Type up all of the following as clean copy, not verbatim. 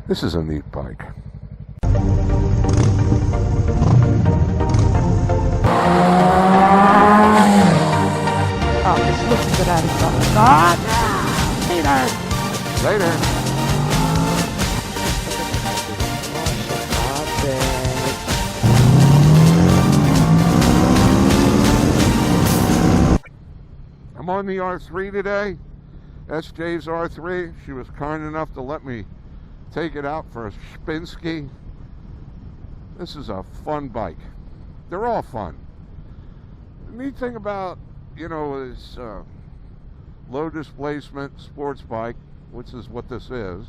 This is a neat bike. Oh, this looks good out of God. Later. I'm on the R3 today. SJ's R3. She was kind enough to let me take it out for a Spinski. This is a fun bike. They're all fun. The neat thing about, is low displacement sports bike, which is what this is.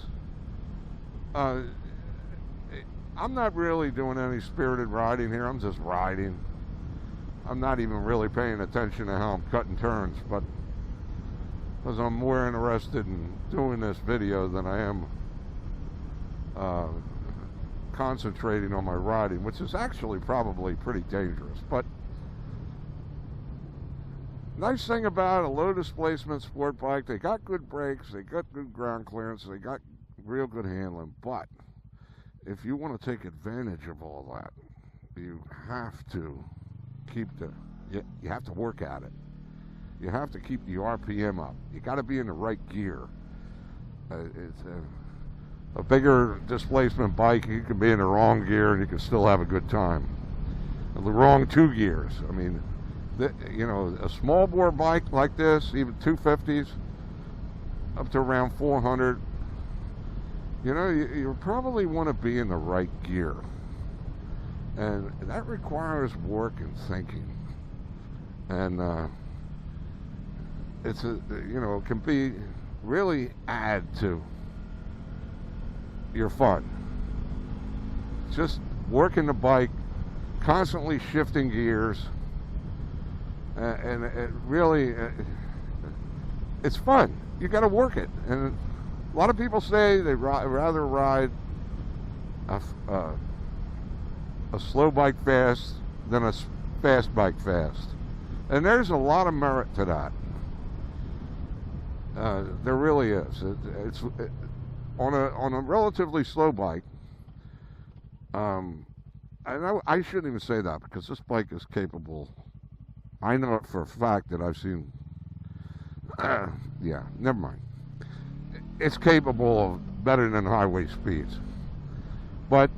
I'm not really doing any spirited riding here. I'm just riding. I'm not even really paying attention to how I'm cutting turns, but because I'm more interested in doing this video than I am concentrating on my riding, which is actually probably pretty dangerous. But nice thing about a low displacement sport bike, they got good brakes, they got good ground clearance, they got real good handling. But if you want to take advantage of all that, you have to you have to work at it. You have to keep the RPM up. You got to be in the right gear. It's a bigger displacement bike, you can be in the wrong gear and you can still have a good time. The wrong two gears. I mean, a small bore bike like this, even 250s, up to around 400, you probably want to be in the right gear. And that requires work and thinking. And it can be really add to your fun. Just working the bike, constantly shifting gears, and it really, it's fun. You got to work it. And a lot of people say they'd rather ride a slow bike fast than a fast bike fast. And there's a lot of merit to that. There really is. It's on a relatively slow bike. I shouldn't even say that because this bike is capable. I know it for a fact that I've seen. Yeah, never mind. It's capable of better than highway speeds, but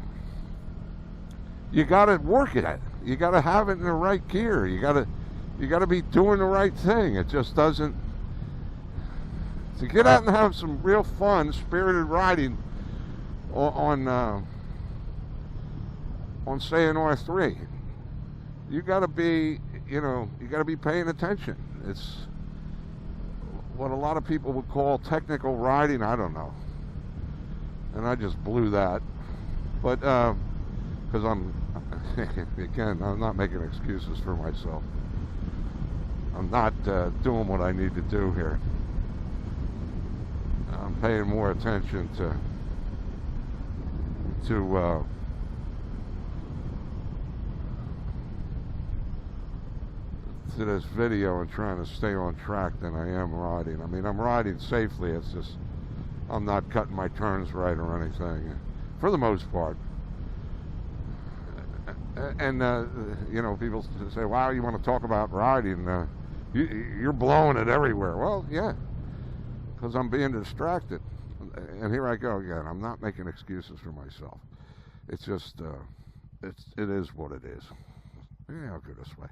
you got to work at it. You got to have it in the right gear. You got to be doing the right thing. It just doesn't. To get out and have some real fun, spirited riding on say an R3, you got to be, you got to be paying attention. It's what a lot of people would call technical riding. I don't know, and I just blew that. But because I'm not making excuses for myself. I'm not doing what I need to do here. I'm paying more attention to this video and trying to stay on track than I am riding. I mean, I'm riding safely. It's just I'm not cutting my turns right or anything, for the most part. And people say, "Wow, you want to talk about riding? You're blowing it everywhere." Well, yeah. Because I'm being distracted, and here I go again. I'm not making excuses for myself. It's just, it is what it is. Yeah, I'll go this way.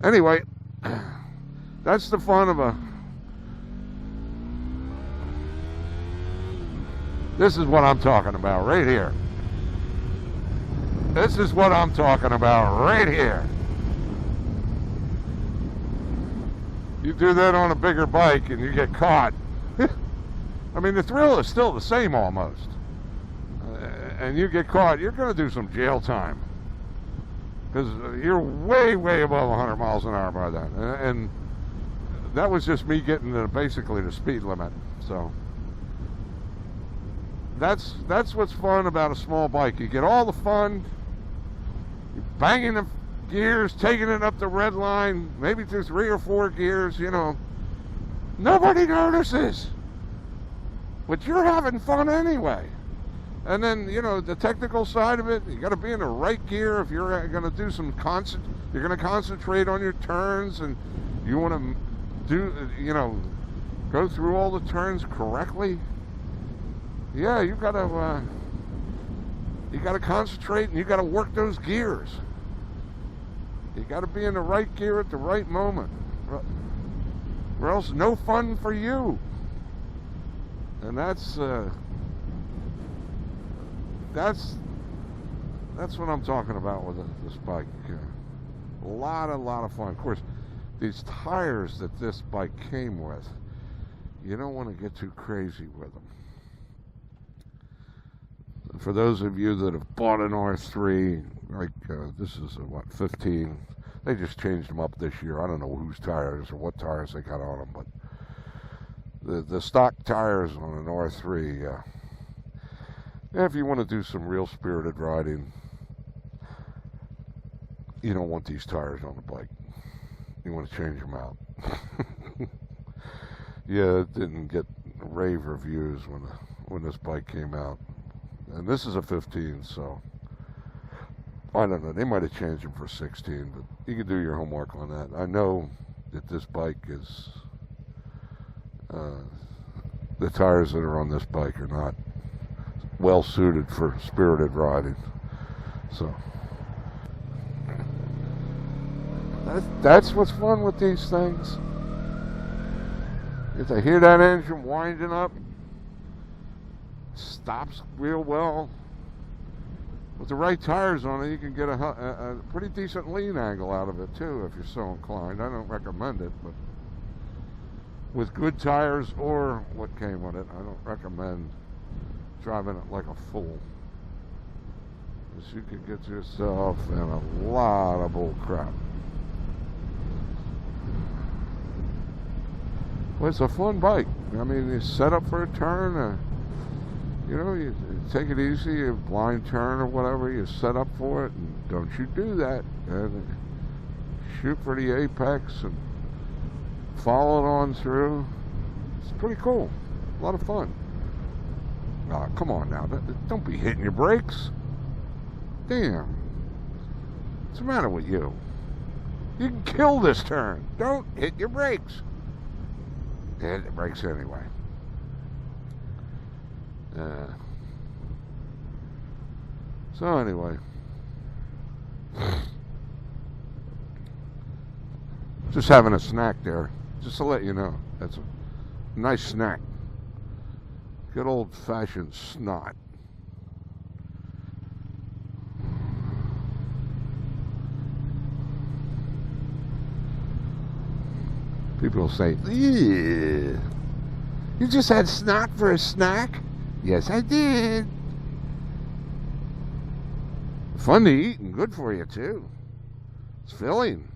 Anyway, that's the fun of this is what I'm talking about right here. This is what I'm talking about right here. You do that on a bigger bike and you get caught. I mean, the thrill is still the same almost. And you get caught, you're going to do some jail time. Because you're way, way above 100 miles an hour by then. And that was just me getting to basically the speed limit. So that's what's fun about a small bike. You get all the fun. You're banging the gears, taking it up the red line, maybe through 3 or 4 gears, nobody notices, but you're having fun anyway. And then, you know, the technical side of it, you got to be in the right gear if you're going to do some you're going to concentrate on your turns, and you want to do, you know, go through all the turns correctly. Yeah, you got to concentrate, and you got to work those gears. You got to be in the right gear at the right moment, or else no fun for you. And that's what I'm talking about with this bike. A lot of fun. Of course, these tires that this bike came with, you don't want to get too crazy with them. For those of you that have bought an R3, like this is a, 15, they just changed them up this year. I don't know whose tires or what tires they got on them, but the stock tires on an R3, if you want to do some real spirited riding, you don't want these tires on the bike. You want to change them out. Yeah, it didn't get rave reviews when this bike came out. And this is a 15, so I don't know. They might have changed them for 16, but you can do your homework on that. I know that this bike is, the tires that are on this bike are not well suited for spirited riding. So that's what's fun with these things. If I hear that engine winding up, stops real well. With the right tires on it, you can get a pretty decent lean angle out of it too, if you're so inclined. I don't recommend it, but with good tires or what came with it, I don't recommend driving it like a fool, because you could get yourself in a lot of bull crap. Well, it's a fun bike. I mean, you set up for a turn, you know, you take it easy, a blind turn or whatever, you set up for it, and don't you do that. And shoot for the apex and follow it on through. It's pretty cool. A lot of fun. Come on now. Don't be hitting your brakes. Damn. What's the matter with you? You can kill this turn. Don't hit your brakes. Hit the brakes anyway. So anyway, just having a snack there, just to let you know. That's a nice snack. Good old-fashioned snot. People say, "Ew, you just had snot for a snack?" Yes, I did. Fun to eat and good for you, too. It's filling.